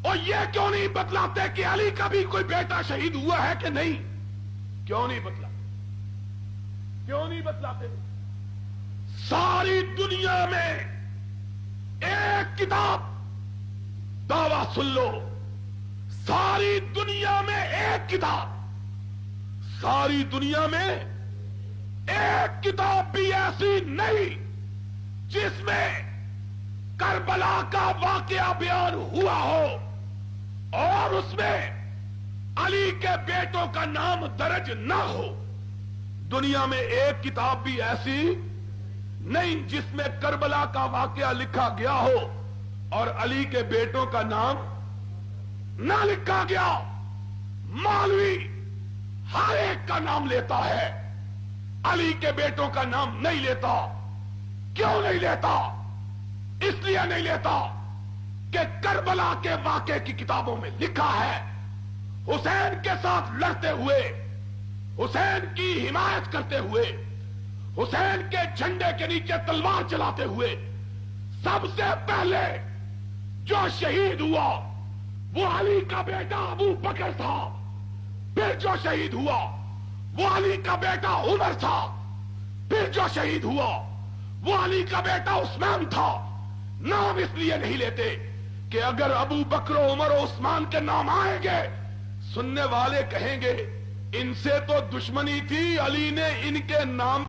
اور یہ کیوں نہیں بتلاتے کہ علی کا بھی کوئی بیٹا شہید ہوا ہے کہ نہیں؟ کیوں نہیں بتلاتے؟ کیوں نہیں بتلاتے؟ ساری دنیا میں ایک کتاب، دعویٰ سن لو، ساری دنیا میں ایک کتاب، ساری دنیا میں ایک کتاب بھی ایسی نہیں جس میں کربلا کا واقعہ بیان ہوا ہو اور اس میں علی کے بیٹوں کا نام درج نہ ہو۔ دنیا میں ایک کتاب بھی ایسی نہیں جس میں کربلا کا واقعہ لکھا گیا ہو اور علی کے بیٹوں کا نام نہ لکھا گیا۔ مولوی ہر ایک کا نام لیتا ہے، علی کے بیٹوں کا نام نہیں لیتا۔ کیوں نہیں لیتا؟ اس لیے نہیں لیتا کہ کربلا کے واقعے کی کتابوں میں لکھا ہے حسین کے ساتھ لڑتے ہوئے، حسین کی حمایت کرتے ہوئے، حسین کے جھنڈے کے نیچے تلوار چلاتے ہوئے سب سے پہلے جو شہید ہوا وہ علی کا بیٹا ابو بکر تھا، پھر جو شہید ہوا وہ علی کا بیٹا عمر تھا، پھر جو شہید ہوا وہ علی کا بیٹا عثمان تھا۔ نام اس لیے نہیں لیتے کہ اگر ابو بکر و عمر و عثمان کے نام آئیں گے سننے والے کہیں گے ان سے تو دشمنی تھی، علی نے ان کے نام